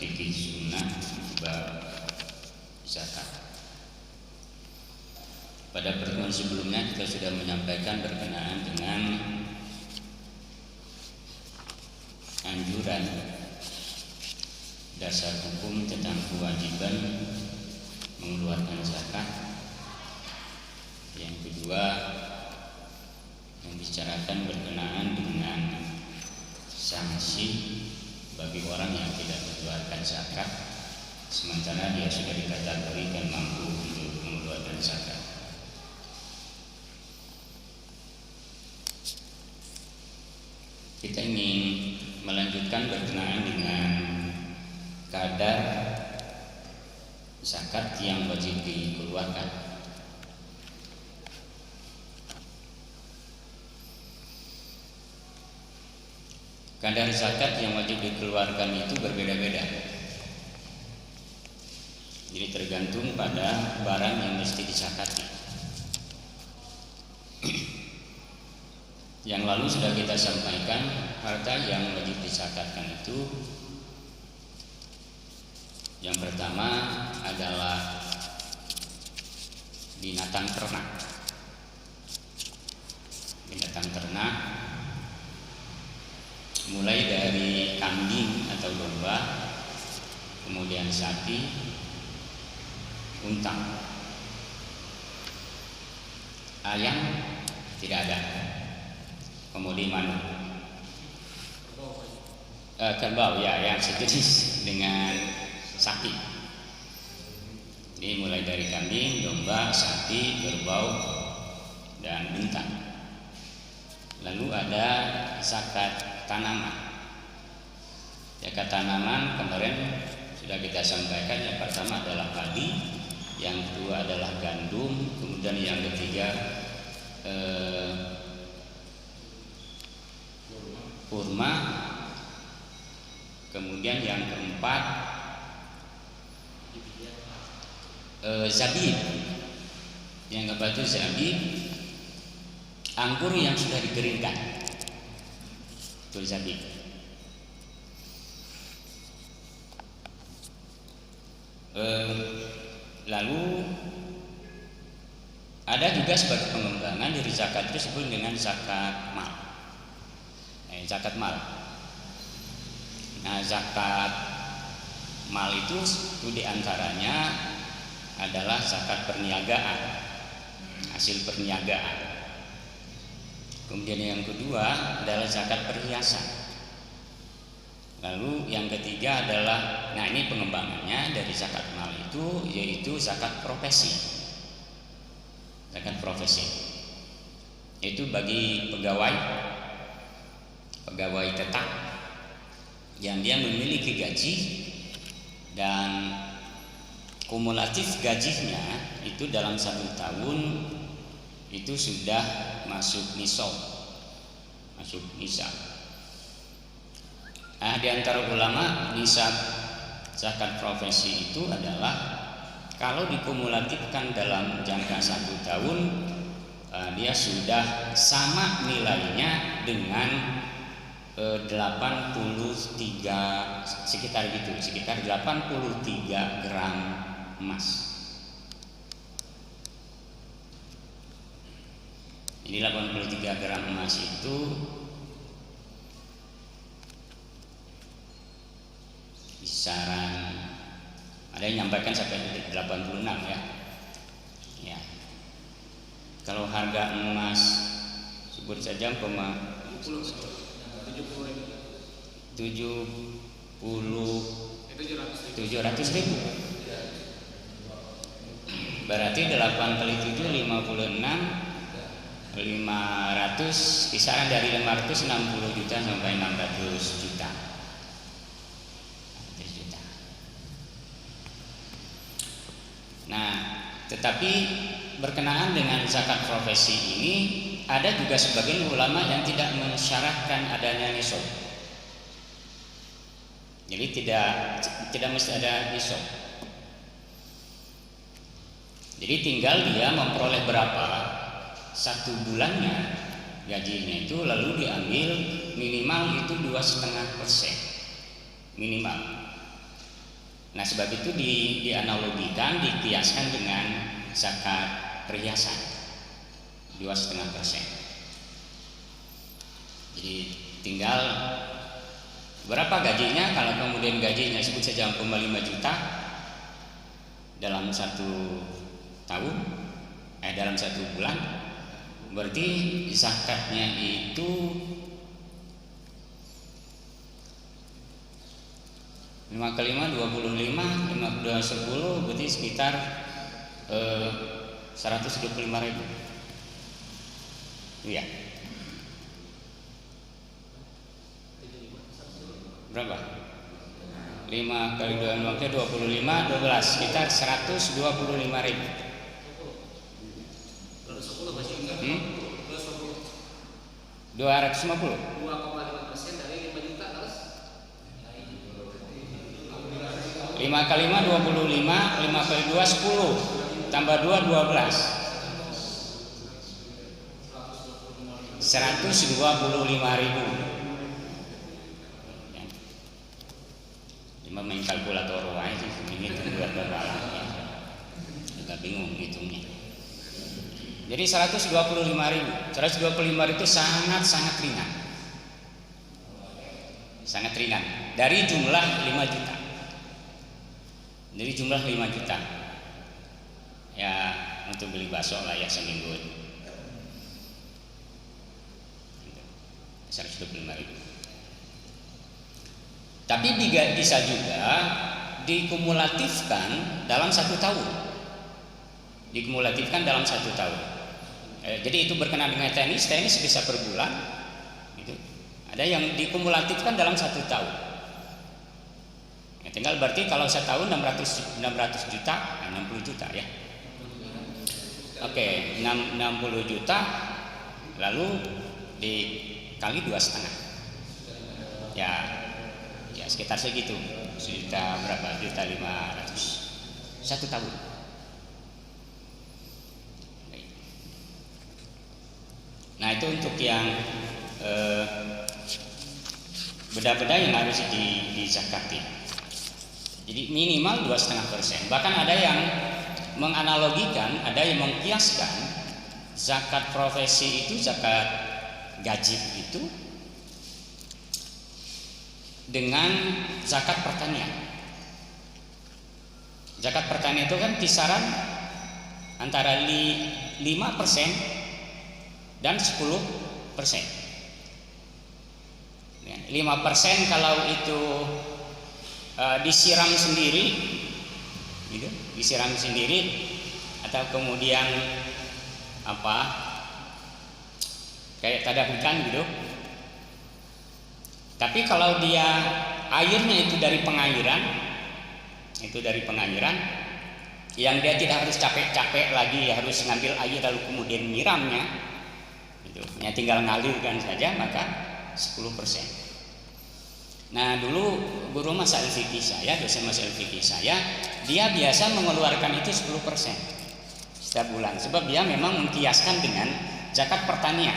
fikih sunnah bab zakat. Pada pertemuan sebelumnya kita sudah menyampaikan berkenaan dengan anjuran dasar hukum tentang kewajiban mengeluarkan zakat. Yang kedua yang dibicarakan berkenaan dengan sanksi bagi orang yang tidak mengeluarkan zakat sementara dia sudah dikategorikan mampu untuk mengeluarkan zakat. Kita ingin melanjutkan berkenaan dengan kadar zakat yang wajib dikeluarkan. Kadar zakat yang wajib dikeluarkan itu berbeda-beda. Jadi tergantung pada barang yang mesti dizakati. Yang lalu sudah kita sampaikan, harta yang wajib dizakatkan itu yang pertama adalah binatang ternak. Binatang ternak mulai dari kambing atau domba, kemudian sapi, unta. Ayam tidak ada. Kemudian mana? Kerbau ya, yang sejenis dengan sapi. Ini mulai dari kambing, domba, sapi, kerbau, dan unta. Lalu ada zakat tanaman. Zakat tanaman kemarin sudah kita sampaikan. Yang pertama adalah padi, yang kedua adalah gandum, kemudian yang ketiga kurma, kemudian yang keempat zabib. Yang keempat itu zabib, anggur yang sudah dikeringkan, itu zabib. Lalu ada juga sebagai pengembangan dari zakat itu disebut dengan zakat mal. Zakat mal. Nah, zakat mal itu diantaranya adalah zakat perniagaan, hasil perniagaan. Kemudian yang kedua adalah zakat perhiasan. Lalu yang ketiga adalah, nah ini pengembangannya dari zakat mal itu yaitu zakat profesi. Zakat profesi itu bagi pegawai tetap yang dia memiliki gaji dan kumulatif gajinya itu dalam 1 tahun itu sudah masuk nisab. Nah, di antara ulama nisab zakat profesi itu adalah kalau dikumulatifkan dalam jangka 1 tahun dia sudah sama nilainya dengan 83 sekitar 83 gram emas. Ini 83 gram emas itu kisaran, ada yang menyampaikan sampai 86 ya. Ya. Kalau harga emas sebut saja 700.000, berarti 8 kali 7 56, 500, kisaran dari 560 juta sampai 600 juta. Nah, tetapi berkenaan dengan zakat profesi ini ada juga sebagian ulama yang tidak mensyaratkan adanya nisab. Jadi tidak mesti ada nisab. Jadi tinggal dia memperoleh berapa 1 bulannya gajinya itu, lalu diambil minimal itu 2,5% minimal. Nah, sebab itu dianalogikan, dikiaskan dengan zakat perhiasan 2,5%. Jadi tinggal berapa gajinya. Kalau kemudian gajinya sebut saja 5 juta dalam 1 tahun, dalam 1 bulan, berarti zakatnya itu 5 kali 5 25, 5 10 berarti sekitar 125.000. Iya. Berapa? 5 kali 2 25, 12, sekitar 125.000. 250. 2,5% dari 5 juta terus 5 kali 5 25, 5 kali 2 10, tambah 2 12, 125.000. Cuma main kalkulator aja sih, ini buat berapa, agak bingung hitungnya. Jadi 125.000. 125 itu sangat ringan. Sangat ringan. Dari jumlah 5 juta. Dari jumlah 5 juta. Ya, untuk beli bakso lah ya seminggu. 125.000. Tapi bisa juga dikumulatifkan dalam 1 tahun. Dikumulatifkan dalam 1 tahun. Jadi itu berkenaan dengan tenis bisa per bulan. Gitu. Ada yang dikumulatifkan dalam 1 tahun. Ya, tinggal berarti kalau setahun 600 juta, 60 juta ya. Oke, 60 juta lalu dikali 2,5. Ya sekitar segitu. Sejuta berapa? 1.500.000 1 tahun. Nah, itu untuk yang benda-benda yang harus dizakati. Jadi minimal 2,5%. Bahkan ada yang menganalogikan, ada yang mengkiaskan zakat profesi itu, zakat gaji itu dengan zakat pertanian. Zakat pertanian itu kan kisaran antara 5% dan 10%. 5% kalau itu disiram sendiri, gitu, disiram sendiri, atau kemudian kayak tadahukan gitu. Tapi kalau dia airnya itu dari pengairan, yang dia tidak harus capek-capek lagi harus ngambil air lalu kemudian nyiramnya, gitu. Ya tinggal ngalirkan saja, maka 10%. Nah, dulu guru masail fikih saya, dosen masail fikih saya, dia biasa mengeluarkan itu 10% setiap bulan, sebab dia memang mengkiaskan dengan zakat pertanian.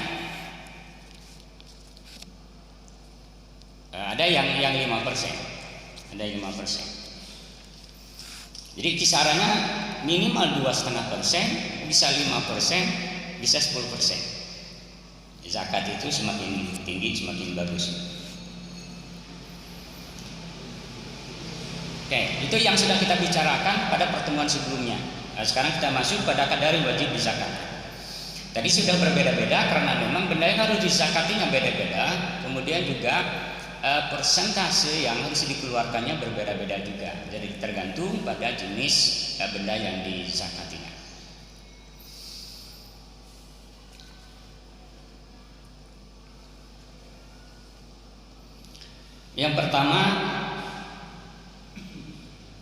Ada yang 5%, ada yang 5%. Jadi kisarannya minimal 2,5%, bisa 5%, bisa 10%. Zakat itu semakin tinggi semakin bagus. Oke, itu yang sudah kita bicarakan pada pertemuan sebelumnya. Nah, sekarang kita masuk pada kadar yang wajib dizakat. Tadi sudah berbeda-beda karena memang benda yang harus dizakatinya beda-beda. Kemudian juga persentase yang harus dikeluarkannya berbeda-beda juga. Jadi tergantung pada jenis benda yang dizakatinya. Yang pertama,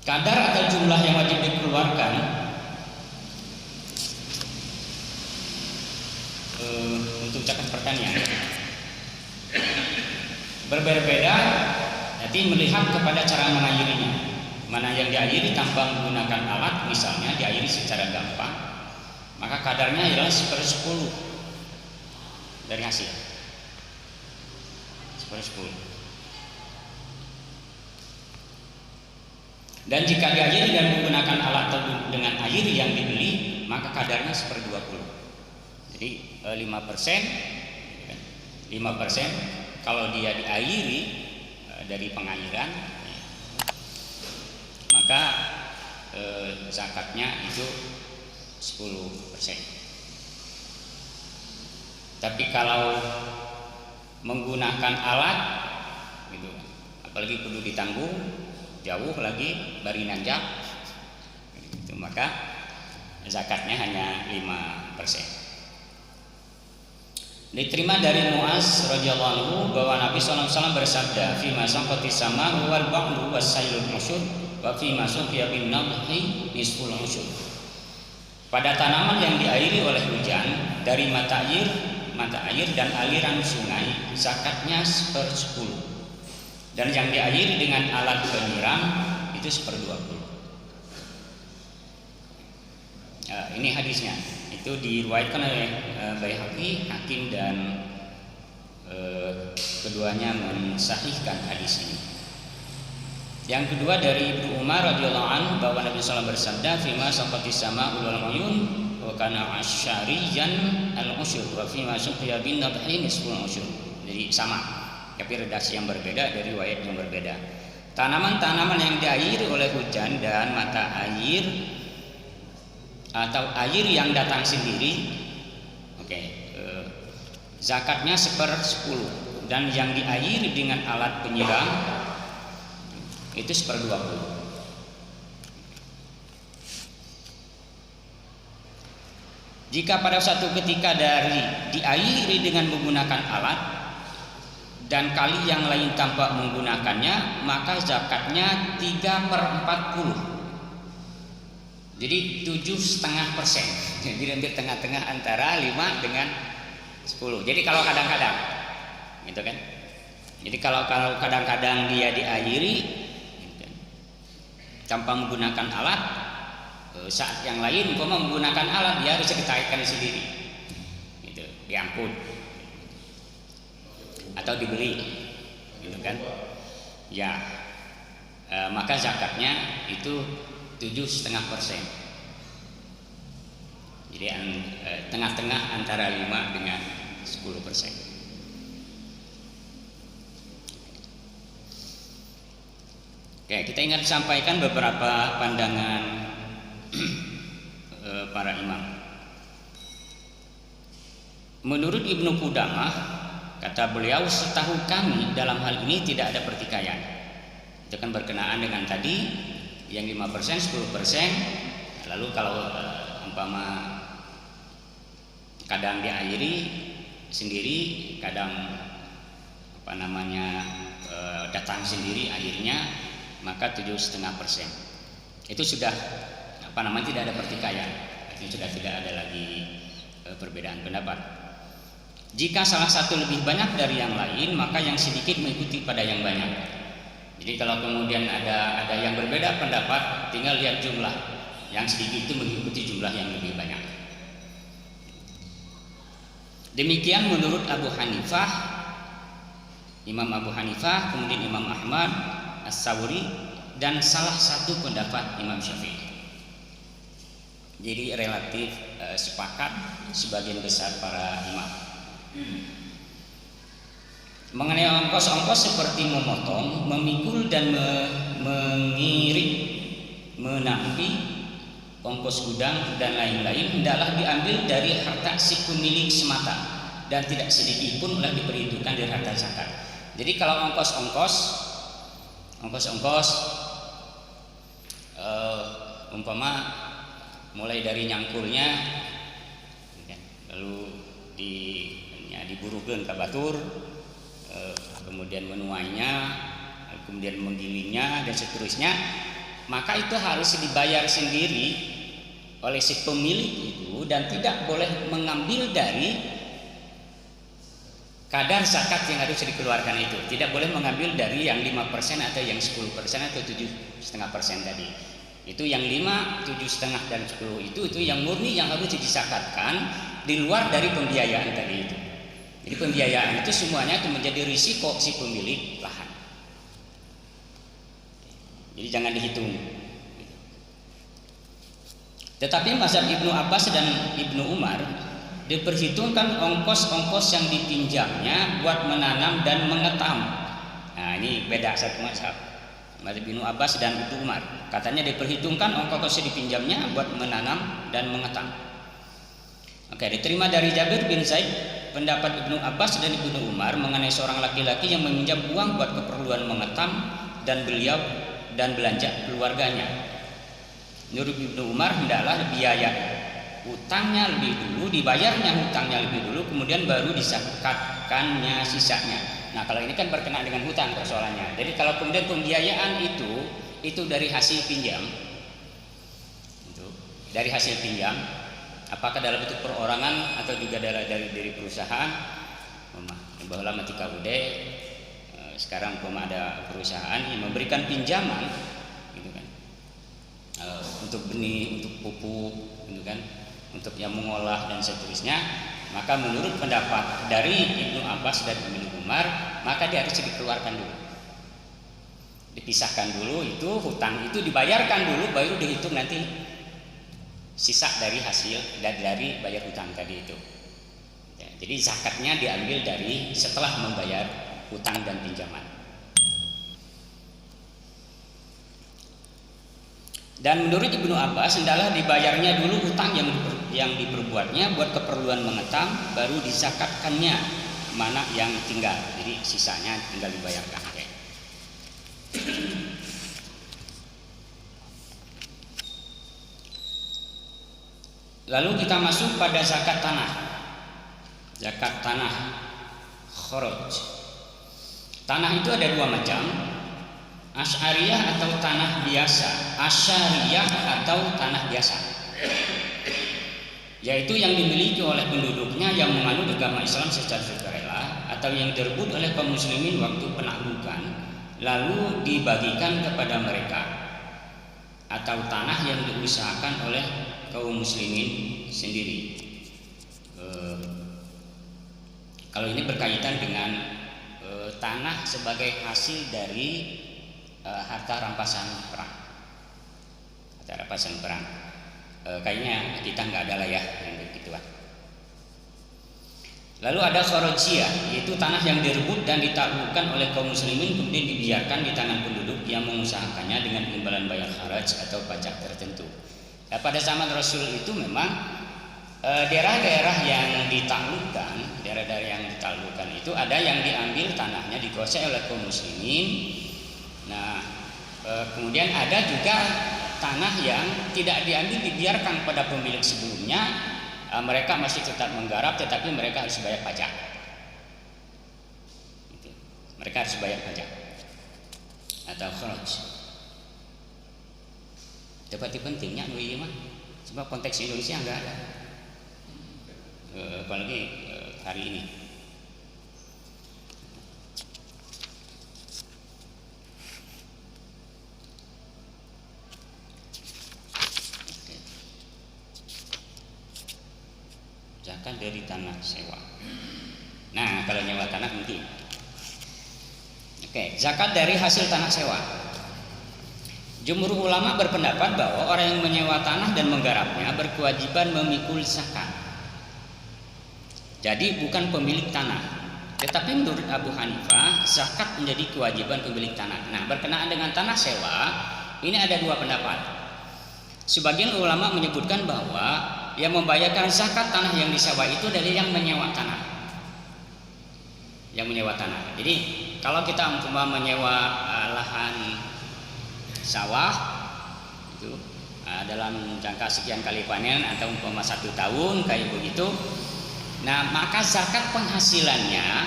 kadar atau jumlah yang wajib dikeluarkan untuk zakat pertanian berbeda-beda. Nanti melihat kepada cara mengairinya, mana yang diairi tanpa menggunakan alat, misalnya diairi secara gampang, maka kadarnya adalah 1/10 dari hasil. 1/10. Dan jika diairi dan menggunakan alat atau dengan air yang dibeli, maka kadarnya 1/20. Jadi 5%, 5% kalau dia diairi dari pengairan, maka zakatnya itu 10%. Tapi kalau menggunakan alat, gitu, apalagi kudu ditanggung jauh lagi bari nanjak, gitu, maka zakatnya hanya 5%. Diterima dari Muaz radhiyallahu anhu bahwa Nabi SAW bersabda, "Fi ma saqati sama wal ba'du wasailul usyur wa fi ma suqiya bin nadhi nisful usyur." Pada tanaman yang diairi oleh hujan dari mata air dan aliran sungai, zakatnya 1/10. Dan yang diairi dengan alat penyiram itu 1/20. Ini hadisnya. Itu diriwayatkan oleh Baihaqi, Hakim, dan keduanya mensahihkan hadis ini. Yang kedua dari Ibnu Umar radhiyallahu anhu bahwa Nabi SAW bersabda, "Fima saqati sama'u wal uyun wa kana asyariyan al-usyur wa fima suqiya bin nadhi nisful usyur." Jadi sama, tapi redaksi yang berbeda dari riwayat yang berbeda. Tanaman-tanaman yang diairi oleh hujan dan mata air atau air yang datang sendiri, zakatnya 1/10, dan yang diairi dengan alat penyiram itu 1/20. Jika pada suatu ketika diairi dengan menggunakan alat dan kali yang lain tanpa menggunakannya, maka zakatnya 3/40. Jadi 7,5%. Jadi hampir tengah-tengah antara 5 dengan 10. Jadi kalau kadang-kadang, gitu kan? Jadi kalau kadang-kadang dia diairi gitu, tanpa menggunakan alat, saat yang lain umpama menggunakan alat, dia harus ditaikkan sendiri, gitu, diangkut atau dibeli, gitu kan? Ya, maka zakatnya itu 7,5%. Jadi tengah-tengah antara 5 dengan 10%. Oke, kita ingin sampaikan beberapa pandangan para imam. Menurut Ibnu Qudamah, kata beliau, setahu kami dalam hal ini tidak ada pertikaian. Itu kan berkenaan dengan tadi yang 5%, 10%. Lalu kalau umpama kadang diairi sendiri, kadang datang sendiri airnya, maka 7,5%. Itu sudah tidak ada pertikaian. Itu sudah tidak ada lagi perbedaan pendapat. Jika salah satu lebih banyak dari yang lain, maka yang sedikit mengikuti pada yang banyak. Jadi kalau kemudian ada yang berbeda pendapat, tinggal lihat jumlah. Yang sedikit itu mengikuti jumlah yang lebih banyak. Demikian menurut Abu Hanifah, Imam Abu Hanifah, kemudian Imam Ahmad, As-Sawri, dan salah satu pendapat Imam Syafi'i. Jadi relatif sepakat sebagian besar para imam. Mengenai ongkos-ongkos seperti memotong, memikul, dan mengirik, menampi, ongkos gudang dan lain-lain, hendaklah diambil dari harta si pemilik semata dan tidak sedikit pun telah diperhitungkan dari harta zakat. Jadi kalau ongkos-ongkos umpama mulai dari nyangkulnya, lalu diburukeun ka batur, kemudian menuainya, kemudian menggilingnya, dan seterusnya, maka itu harus dibayar sendiri oleh si pemilik itu dan tidak boleh mengambil dari kadar zakat yang harus dikeluarkan itu. Tidak boleh mengambil dari yang 5% atau yang 10% atau 7,5% tadi. Itu yang 5, 7,5 dan 10 itu yang murni yang harus dizakatkan di luar dari pembiayaan tadi itu. Jadi pembiayaan itu semuanya itu menjadi risiko si pemilik lahan. Jadi jangan dihitung. Tetapi mazhab Ibnu Abbas dan Ibnu Umar diperhitungkan ongkos-ongkos yang dipinjamnya buat menanam dan mengetam. Nah, ini beda satu mazhab. Mazhab Ibnu Abbas dan Ibnu Umar. Katanya diperhitungkan ongkos yang dipinjamnya buat menanam dan mengetam. Oke, diterima dari Jabir bin Zaid pendapat Ibnu Abbas dan Ibnu Umar mengenai seorang laki-laki yang meminjam uang buat keperluan mengetam dan beliau dan belanja keluarganya. Menurut Ibnu Umar hendaklah biaya hutangnya lebih dulu, dibayarnya hutangnya lebih dulu, kemudian baru disakatkannya sisanya. Nah, kalau ini kan berkenaan dengan hutang persoalannya. Jadi kalau kemudian pembiayaan itu dari hasil pinjam, dari hasil pinjam, apakah dalam bentuk perorangan atau juga dari perusahaan, bahwa ketika udah sekarang ada perusahaan yang memberikan pinjaman, gitu kan, untuk benih, untuk pupuk, gitu kan, untuk yang mengolah dan seterusnya, maka menurut pendapat dari Ibnu Abbas dan Ibnu Umar, maka dia harus dikeluarkan dulu, dipisahkan dulu, itu hutang itu dibayarkan dulu, baru dihitung nanti sisa dari hasil dari bayar hutang tadi itu. Ya, jadi zakatnya diambil dari setelah membayar hutang dan pinjaman. Dan menurut Ibnu Abbas hendaklah dibayarnya dulu hutang yang diperbuatnya buat keperluan mengetam, baru disakatkannya mana yang tinggal. Jadi sisanya tinggal dibayarkan. Okay. Lalu kita masuk pada zakat tanah. Zakat tanah khuruj. Tanah itu ada dua macam. Asy'ariyah atau tanah biasa, asy'ariyah atau tanah biasa, yaitu yang dimiliki oleh penduduknya yang menganut agama Islam secara sukarela atau yang direbut oleh kaum muslimin waktu penaklukan lalu dibagikan kepada mereka, atau tanah yang diusahakan oleh kaum muslimin sendiri. Kalau ini berkaitan dengan tanah sebagai hasil dari harta rampasan perang. Harta rampasan perang. Kayaknya kita nggak ada lah ya yang begituan. Lalu ada kharajiyah, yaitu tanah yang direbut dan ditaklukkan oleh kaum muslimin kemudian dibiarkan di tangan penduduk yang mengusahakannya dengan imbalan bayar kharaj atau pajak tertentu. Nah, pada zaman Rasul itu memang daerah-daerah yang ditaklukkan, itu ada yang diambil tanahnya dikuasai oleh kaum muslimin. Nah, kemudian ada juga tanah yang tidak diambil, dibiarkan pada pemilik sebelumnya. Mereka masih tetap menggarap, tetapi mereka harus bayar pajak. Mereka harus bayar pajak atau kharaj. Tapi pentingnya ini mah, sebab konteks Indonesia enggak ada. Apalagi hari ini. Zakat dari tanah sewa. Nah, kalau nyewa tanah mungkin. Oke, zakat dari hasil tanah sewa. Jumhur ulama berpendapat bahwa orang yang menyewa tanah dan menggarapnya berkewajiban memikul zakat. Jadi bukan pemilik tanah. Tetapi menurut Abu Hanifah, zakat menjadi kewajiban pemilik tanah. Nah, berkenaan dengan tanah sewa, ini ada dua pendapat. Sebagian ulama menyebutkan bahwa yang membayarkan zakat tanah yang disewa itu dari yang menyewa tanah. Yang menyewa tanah. Jadi kalau kita umpama menyewa lahan sawah itu dalam jangka sekian kali panen atau umpama 1 tahun kayak begitu, nah maka zakat penghasilannya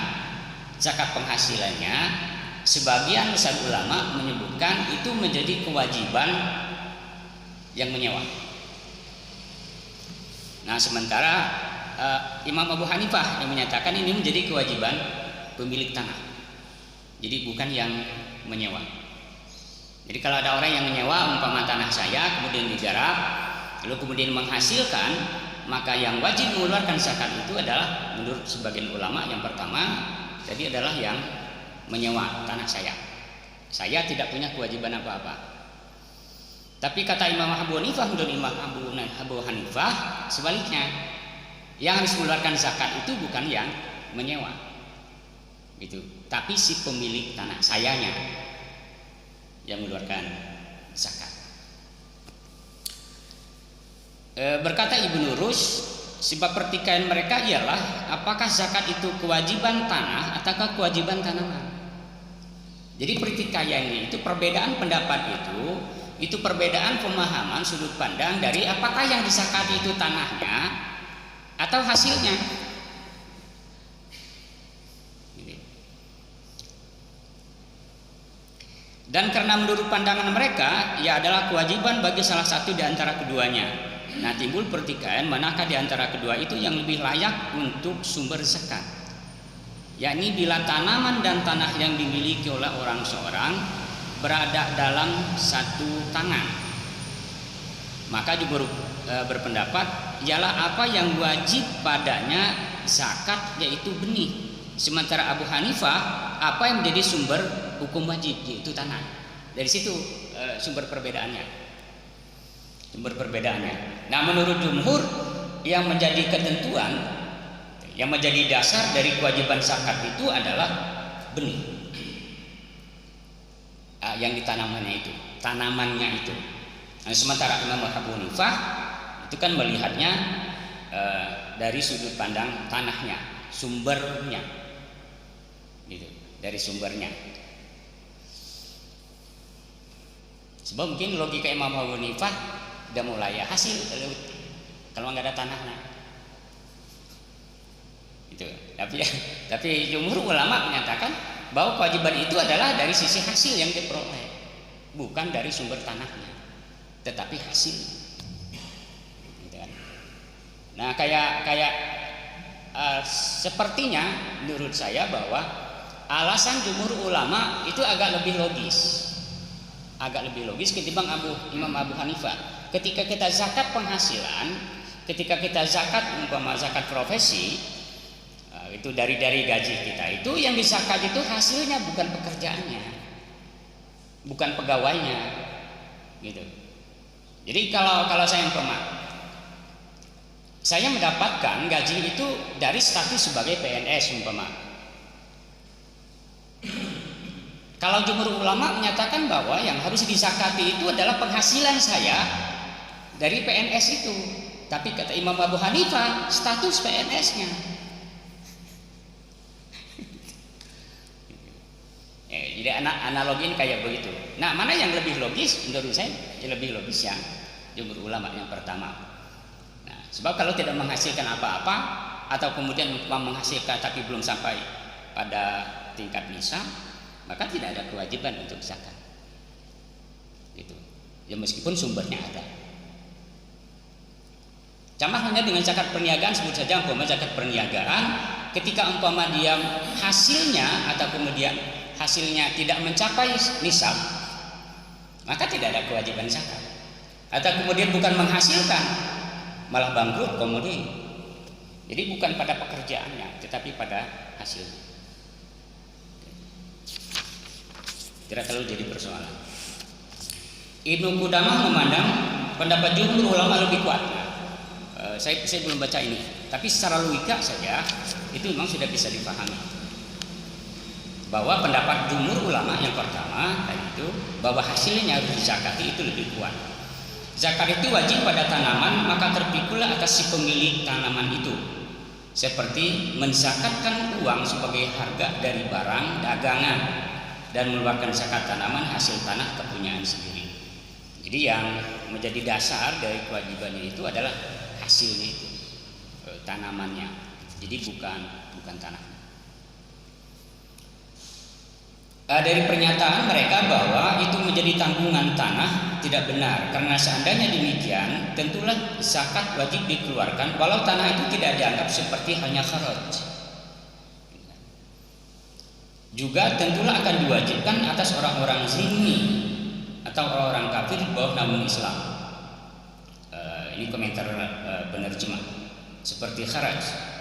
sebagian besar ulama menyebutkan itu menjadi kewajiban yang menyewa. Nah, sementara Imam Abu Hanifah yang menyatakan ini menjadi kewajiban pemilik tanah. Jadi bukan yang menyewa. Jadi kalau ada orang yang menyewa umpama tanah saya kemudian digarap lalu kemudian menghasilkan, maka yang wajib mengeluarkan zakat itu adalah menurut sebagian ulama yang pertama jadi adalah yang menyewa tanah saya. Saya tidak punya kewajiban apa-apa. Tapi kata Imam Abu Hanifah dan Imam Abu Hanifah sebaliknya, yang harus mengeluarkan zakat itu bukan yang menyewa, gitu, tapi si pemilik tanah, sayanya yang mengeluarkan zakat. Berkata Ibnu Rus, sebab pertikaian mereka ialah apakah zakat itu kewajiban tanah ataukah kewajiban tanaman. Jadi pertikaiannya itu perbedaan pendapat itu perbedaan pemahaman sudut pandang dari apakah yang disakati itu tanahnya atau hasilnya. Dan karena menurut pandangan mereka, ia adalah kewajiban bagi salah satu di antara keduanya. Nah, timbul pertikaian manakah di antara kedua itu yang lebih layak untuk sumber zakat. Yakni bila tanaman dan tanah yang dimiliki oleh orang seorang berada dalam satu tangan, maka jumhur berpendapat ialah apa yang wajib padanya zakat, yaitu benih. Sementara Abu Hanifah, apa yang menjadi sumber hukum wajib, yaitu tanah. Dari situ sumber perbedaannya. Nah, menurut jumhur yang menjadi ketentuan, yang menjadi dasar dari kewajiban zakat itu adalah benih. Yang ditanamannya itu, tanamannya itu. Nah, sementara Imam Abu Hanifah itu kan melihatnya dari sudut pandang tanahnya, sumbernya, gitu, dari sumbernya. Sebab mungkin logika Imam Abu Hanifah udah mulai hasil kalau nggak ada tanahnya, gitu. Tapi jumhur ulama menyatakan bahwa kewajiban itu adalah dari sisi hasil yang diperoleh, bukan dari sumber tanahnya, tetapi hasil. Nah, sepertinya menurut saya bahwa alasan jumhur ulama itu agak lebih logis ketimbang Imam Abu Hanifah. Ketika kita zakat penghasilan, ketika kita zakat umpama zakat profesi, itu dari gaji kita, itu yang dizakat itu hasilnya, bukan pekerjaannya, bukan pegawainya, gitu. Jadi kalau saya saya mendapatkan gaji itu dari status sebagai PNS umpama. Kalau jumhur ulama menyatakan bahwa yang harus dizakati itu adalah penghasilan saya dari PNS itu. Tapi kata Imam Abu Hanifah, status PNS-nya. Jadi analogi ini kayak begitu. Nah, mana yang lebih logis? Menurut saya lebih logis yang jumhur ulama yang pertama. Nah, sebab kalau tidak menghasilkan apa-apa atau kemudian menghasilkan tapi belum sampai pada tingkat nisab, maka tidak ada kewajiban untuk zakat. Gitu. Ya meskipun sumbernya ada. Contohnya dengan zakat perniagaan, sebut saja umpama zakat perniagaan, ketika umpama dia hasilnya atau kemudian hasilnya tidak mencapai nisab, maka tidak ada kewajiban zakat. Atau kemudian bukan menghasilkan, malah bangkrut komoditi. Jadi bukan pada pekerjaannya, tetapi pada hasilnya. Tidak terlalu jadi persoalan. Ibnu Qudamah memandang pendapat jumhur ulama lebih kuat. Saya belum baca ini, tapi secara logika saja itu memang sudah bisa dipahami bahwa pendapat jumhur ulama yang pertama tadi itu bahwa hasilnya harus dizakati itu lebih kuat. Zakat itu wajib pada tanaman, maka terpikulah atas si pemilik tanaman itu, seperti menzakatkan uang sebagai harga dari barang dagangan dan mengeluarkan zakat tanaman hasil tanah kepunyaan sendiri. Jadi yang menjadi dasar dari kewajibannya itu adalah hasilnya itu, tanamannya. Jadi bukan tanahnya. Dari pernyataan mereka bahwa itu menjadi tanggungan tanah tidak benar, karena seandainya demikian tentulah zakat wajib dikeluarkan walau tanah itu tidak dianggap seperti hanya kharaj. Juga tentulah akan diwajibkan atas orang-orang zimmi atau orang-orang kafir di bawah naungan Islam. Ini komentar penerjemah seperti kharaj.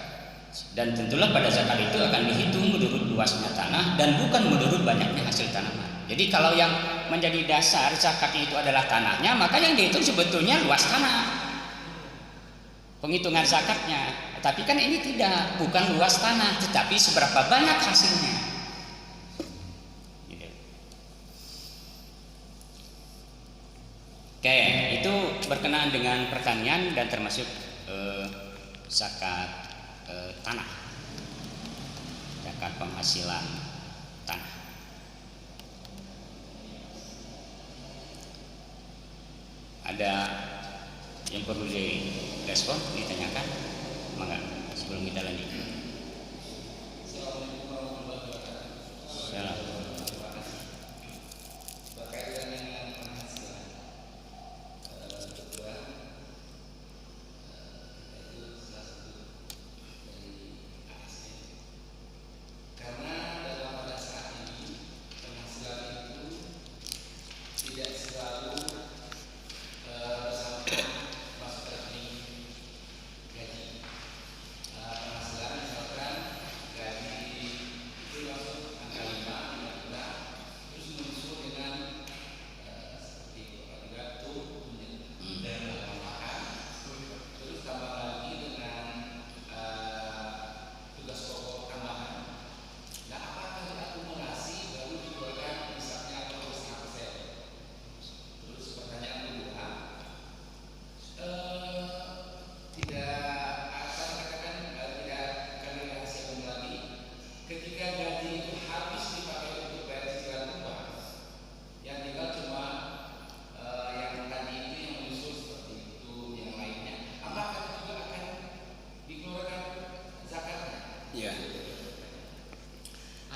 Dan tentulah pada zakat itu akan dihitung menurut luasnya tanah dan bukan menurut banyaknya hasil tanaman. Jadi kalau yang menjadi dasar zakatnya itu adalah tanahnya, maka yang dihitung sebetulnya luas tanah, penghitungan zakatnya. Tapi kan ini tidak, bukan luas tanah, tetapi seberapa banyak hasilnya. Gitu. Oke, itu berkenaan dengan pertanian dan termasuk zakat tanah, zakat penghasilan tanah. Ada yang perlu direspon, ditanyakan? Maka sebelum kita lanjut. Salam.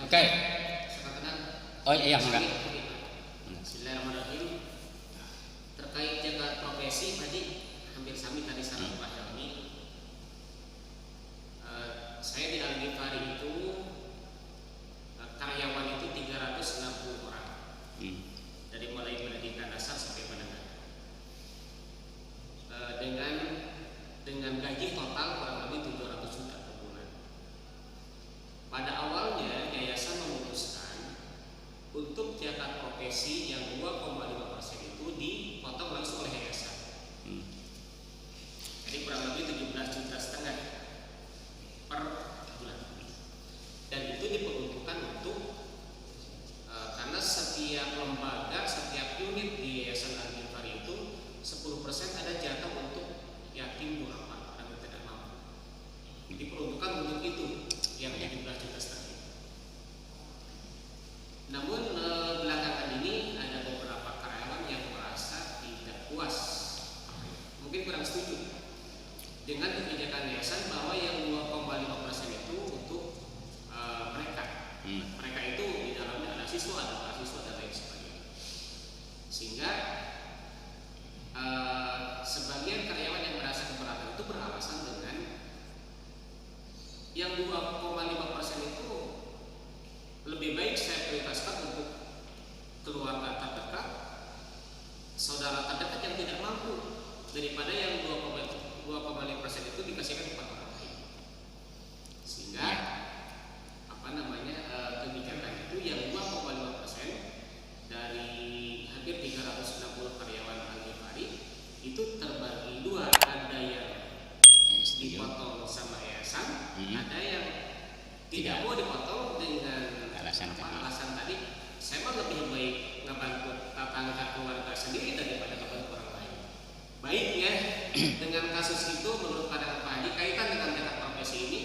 Oke. Oh iya, enggak. Bismillahirrahmanirrahim. Terkait zakat profesi tadi hampir sami tadi saran Pak Helmi. Saya di Al-Ghifari itu karyawan itu 360 orang. Dari mulai pendidikan dasar sampai menengah. Dengan gaji total kurang lebih 700 juta per bulan. Pada awalnya yayasan memutuskan untuk zakat profesi yang 2,5% itu dipotong langsung oleh yayasan. Jadi kurang lebih 17,5 juta per bulan. Dan itu diperuntukkan untuk karena setiap lembaga, setiap unit di Yayasan Al-Ghifari itu 10% ada jatah untuk yatim duafa dan tidak mampu. Diperuntukkan untuk itu yang 17,5 juta. Namun belakangan ini ada beberapa karyawan yang merasa tidak puas, mungkin kurang setuju dengan kebijakan yayasan bahwa yang 2,5% itu untuk mereka. Mereka itu di dalamnya ada siswa, ada mahasiswa dan lain sebagainya. Sehingga sebagian karyawan yang merasa keberatan itu beralasan dengan yang 2,5% itu lebih baik saya prioritaskan untuk keluarga terdekat, saudara terdekat yang tidak mampu, daripada yang 2,5% itu dikasihkan kepada orang lain. Sehingga kebijakan itu yang 2,5% dari hampir 360 karyawan Al-Ghifari itu terbagi dua, ada yang dipotong sama yayasan, ada yang tidak mau dipotong dengan alasan tadi saya mah lebih baik ngebantu tetangga keluarga sendiri daripada ngebantu orang lain. Baiknya dengan kasus itu menurut pandangan Pak Haji kaitan dengan zakat profesi ini,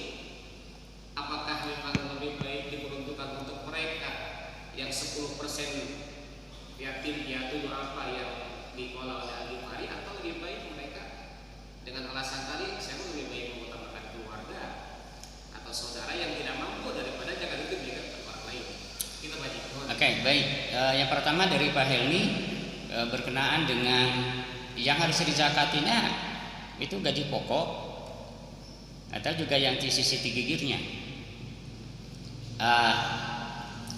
apakah memang lebih baik diperuntukkan untuk mereka yang 10% yatim piatu apa yang dikelola oleh Al-Ghifari, atau lebih baik mereka dengan alasan tadi saya lebih baik mengutamakan keluarga atau saudara yang tidak mampu daripada zakat itu diberikan kepada orang lain. Kita baca. Oke, baik. Yang pertama dari Pak Helmi berkenaan dengan yang harus dizakatinya itu gaji pokok atau juga yang disisiti gigirnya.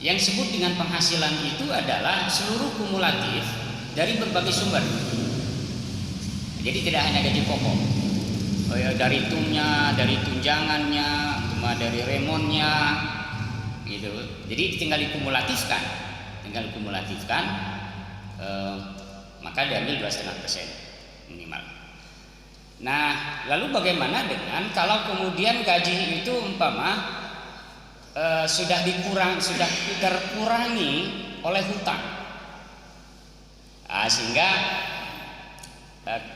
Yang disebut dengan penghasilan itu adalah seluruh kumulatif dari berbagai sumber. Jadi tidak hanya gaji pokok, dari tungnya, dari tunjangannya, dari remonnya, gitu. Jadi tinggal dikumulatifkan tinggal kumulatifkan, maka diambil 2,5% minimal. Nah, lalu bagaimana dengan kalau kemudian gaji itu umpama sudah terkurangi oleh hutang, sehingga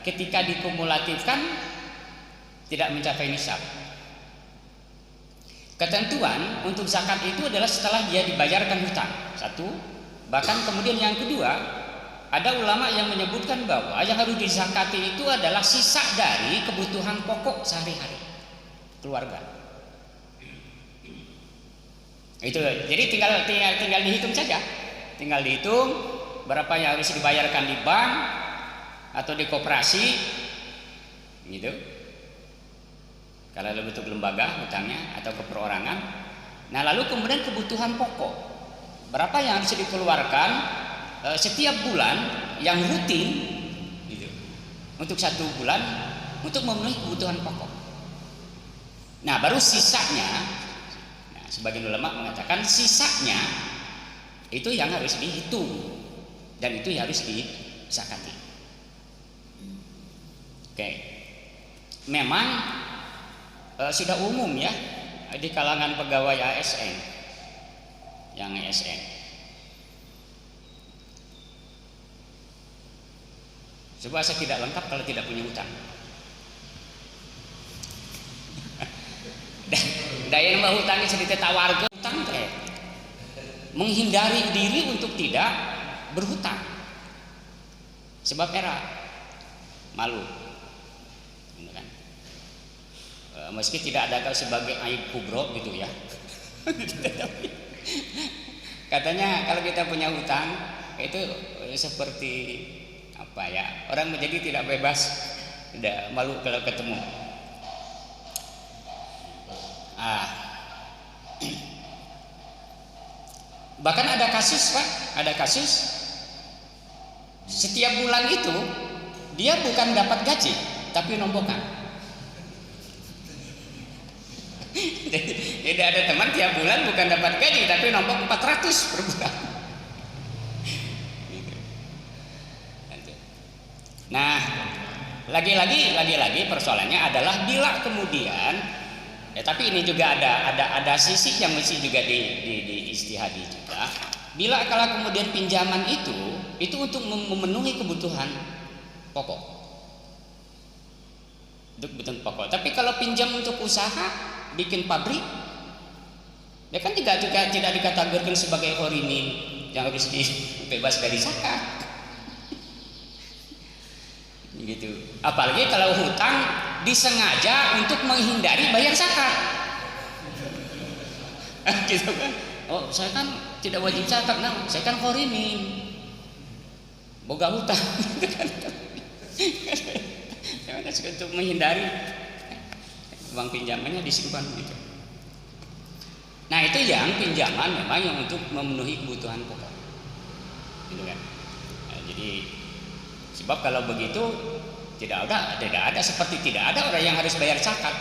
ketika dikumulatifkan tidak mencapai nisab. Ketentuan untuk zakat itu adalah setelah dia dibayarkan hutang, satu. Bahkan kemudian yang kedua, ada ulama yang menyebutkan bahwa yang harus dizakati itu adalah sisa dari kebutuhan pokok sehari-hari keluarga. Itu jadi tinggal dihitung saja, tinggal dihitung berapa yang harus dibayarkan di bank atau di koperasi, gitu. Kalau bentuk lembaga hutangnya atau keperorangan. Nah, lalu kemudian kebutuhan pokok, berapa yang harus dikeluarkan setiap bulan yang rutin, gitu, untuk 1 bulan untuk memenuhi kebutuhan pokok. Nah, baru sisanya. Sebagian ulama mengatakan sisanya itu yang harus dihitung dan itu harus dizakati. Oke. Memang sudah umum ya di kalangan pegawai ASN yang ASN. Coba saya tidak lengkap kalau tidak punya hutang. Daya mbah hutangnya sedikit warga hutang teh menghindari diri untuk tidak berhutang sebab era malu, kan? Meski tidak ada sebagai aib kubro gitu ya. Katanya kalau kita punya hutang itu seperti apa ya, orang menjadi tidak bebas, tidak malu kalau ketemu. Bahkan ada kasus Pak, ada kasus setiap bulan itu dia bukan dapat gaji tapi nombokan. Jadi ada teman tiap bulan bukan dapat gaji tapi nombok 400 per bulan. Nah, lagi-lagi persoalannya adalah bila kemudian tapi ini juga ada sisi yang mesti juga diistihadi juga. Bila kalau kemudian pinjaman itu untuk memenuhi kebutuhan pokok, untuk kebutuhan pokok. Tapi kalau pinjam untuk usaha, bikin pabrik, ya kan tidak dikategorikan sebagai khorimin yang harus dibebas dari zakat. Gitu. Apalagi kalau hutang disengaja untuk menghindari bayar zakat. Gitu kan? Oh, saya kan tidak wajib zakat, nah, saya kan khorimin. Boga hutang. Untuk menghindari uang pinjamannya disimpan gitu. Nah, itu yang pinjaman memang yang untuk memenuhi kebutuhan pokok. Gitu kan? Nah, jadi sebab kalau begitu tidak ada seperti tidak ada orang yang harus bayar zakat.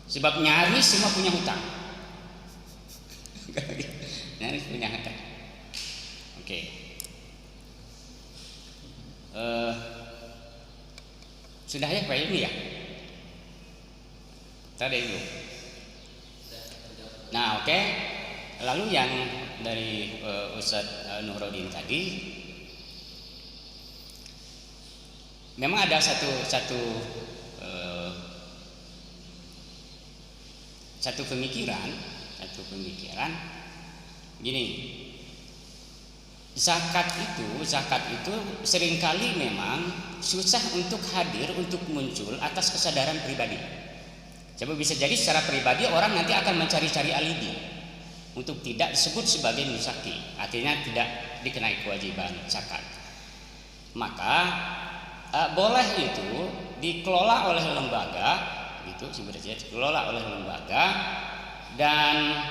Sebab nyaris semua punya hutang. Nyaris punya hutang. Oke. Sudah ya Pak ini ya? Tadi itu. Nah, oke. Lalu yang dari Ustadz Nuruddin tadi, memang ada satu pemikiran gini, zakat itu seringkali memang susah untuk hadir, untuk muncul atas kesadaran pribadi. Coba bisa jadi secara pribadi orang nanti akan mencari-cari alibi untuk tidak disebut sebagai musaki, artinya tidak dikenai kewajiban zakat. Maka boleh itu dikelola oleh lembaga, gitu sebenarnya dikelola oleh lembaga dan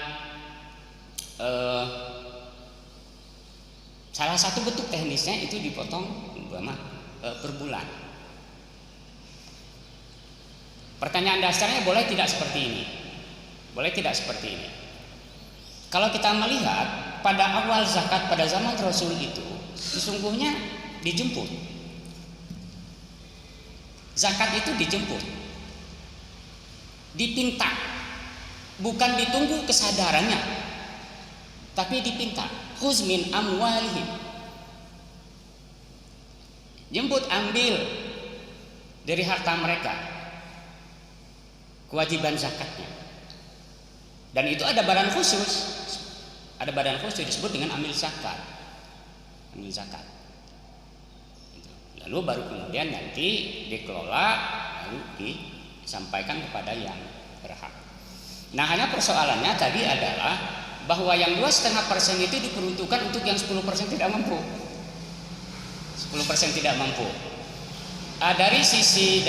salah satu bentuk teknisnya itu dipotong per bulan. Pertanyaan dasarnya boleh tidak seperti ini? Boleh tidak seperti ini? Kalau kita melihat pada awal zakat pada zaman Rasul itu sesungguhnya dijemput. Zakat itu dijemput, dipinta, bukan ditunggu kesadarannya, tapi dipinta. Khuz min amwalihim, jemput, ambil dari harta mereka kewajiban zakatnya. Dan itu ada badan khusus, disebut dengan amil zakat. Lalu baru kemudian nanti dikelola, lalu disampaikan kepada yang berhak. Nah, hanya persoalannya tadi adalah bahwa yang 2,5% itu diperuntukkan untuk yang 10% tidak mampu. 10% tidak mampu. Dari sisi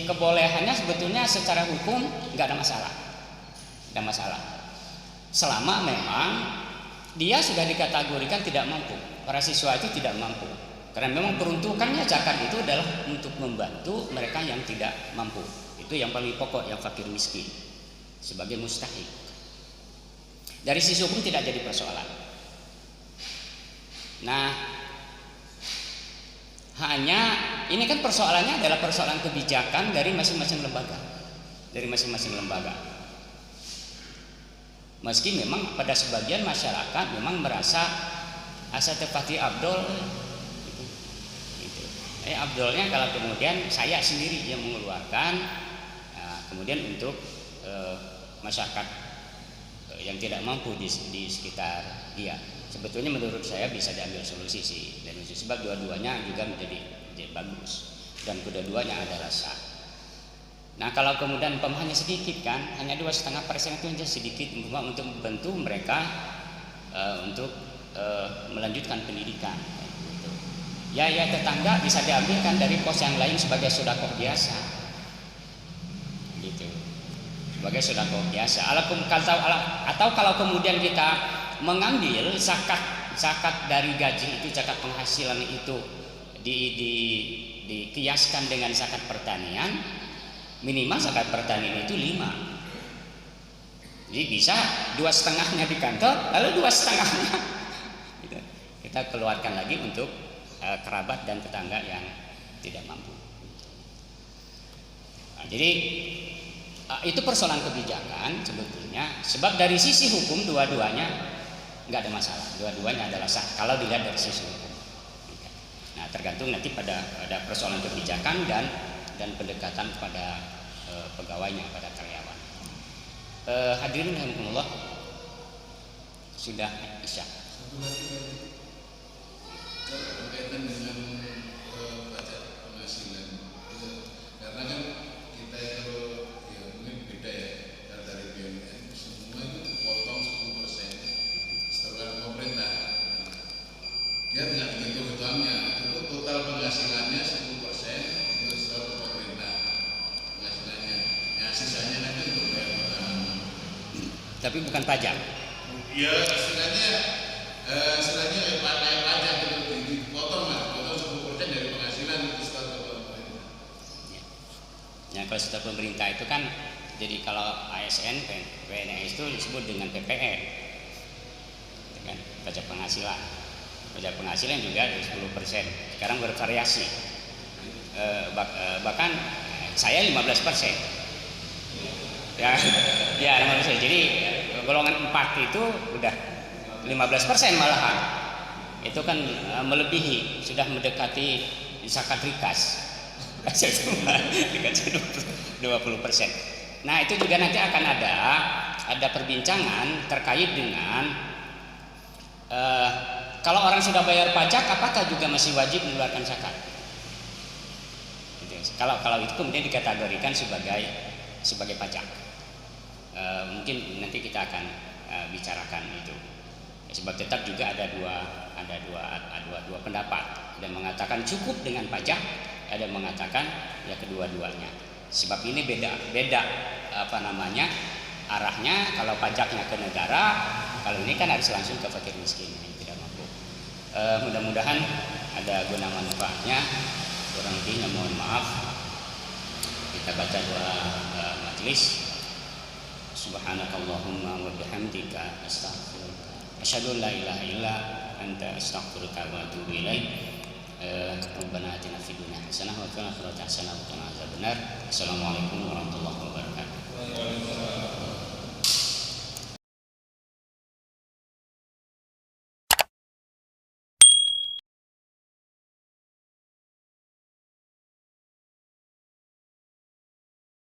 kebolehannya sebetulnya secara hukum nggak ada masalah. Tidak masalah. Selama memang dia sudah dikategorikan tidak mampu, para siswa itu tidak mampu. Karena memang peruntukannya zakat itu adalah untuk membantu mereka yang tidak mampu. Itu yang paling pokok, yang fakir miskin, sebagai mustahik. Dari sisi hukum tidak jadi persoalan. Nah, hanya ini kan persoalannya adalah persoalan kebijakan dari masing-masing lembaga. Meski memang pada sebagian masyarakat memang merasa asa tepati Abdul Abdulnya kalau kemudian saya sendiri yang mengeluarkan, kemudian untuk masyarakat yang tidak mampu di sekitar dia. Sebetulnya menurut saya bisa diambil solusi sih, dan sebab dua-duanya juga menjadi bagus dan kedua-duanya adalah sah. Nah, kalau kemudian hanya sedikit kan, hanya 2,5% itu hanya sedikit untuk membantu mereka untuk melanjutkan pendidikan. Ya tetangga bisa diambilkan dari pos yang lain sebagai sedekah biasa, gitu. Sebagai sedekah biasa. Atau kalau kemudian kita mengambil zakat dari gaji itu, zakat penghasilan itu dikiaskan dengan zakat pertanian, minimal zakat pertanian itu 5. Jadi bisa 2,5-nya di kantor, lalu 2,5-nya kita keluarkan lagi untuk kerabat dan tetangga yang tidak mampu. Nah, jadi itu persoalan kebijakan sebetulnya. Sebab dari sisi hukum dua-duanya nggak ada masalah. Dua-duanya adalah sah kalau dilihat dari sisi hukum. Nah, tergantung nanti pada persoalan kebijakan dan pendekatan pada pegawainya, pada karyawan. Hadirin rahimakumullah, sudah isya. Berkaitan dengan pajak penghasilan, karena kan kita itu ya mungkin beda ya, dari BUMN semua itu dipotong 10% setelah pemerintah. Dia tidak hitung-hitungnya, itu total penghasilannya 10% untuk setelah pemerintah penghasilannya. Ya sisanya nanti untuk bayar utang. Tapi bukan pajak. Ya istilahnya kayak pajak itu dipotong 10% dari penghasilan itu setelah pemerintah. Ya, kalau setelah pemerintah itu kan, jadi kalau ASN, PNS itu disebut dengan PPN, kan, pajak penghasilan. Pajak penghasilan juga dari 10%. Sekarang bervariasi. Bahkan saya 15%. Ya 15%. Jadi golongan 4 itu udah 15% malahan. Itu kan melebihi, sudah mendekati zakat rikas. Dikasih 20%. Nah, itu juga nanti akan ada perbincangan terkait dengan kalau orang sudah bayar pajak, apakah juga masih wajib mengeluarkan zakat? Kalau itu kemudian dikategorikan sebagai pajak. Mungkin nanti kita akan bicarakan itu. Sebab tetap juga ada dua pendapat. Ada yang mengatakan cukup dengan pajak, ada yang mengatakan ya kedua-duanya. Sebab ini beda arahnya. Kalau pajaknya ke negara, kalau ini kan harus langsung ke fakir miskin yang tidak mampu. Mudah-mudahan ada guna manfaatnya. Kurang lebihnya mohon maaf. Kita baca doa majelis. Subhanakallahumma wa bihamdika astaghfiruka Asyhadu an la ilaha illa anta astaghfiruka wa atubu ilaik. Rabbana atina fid dunya hasanah wa fil akhirati hasanah wa qina adzabannar. Assalamualaikum warahmatullahi wabarakatuh.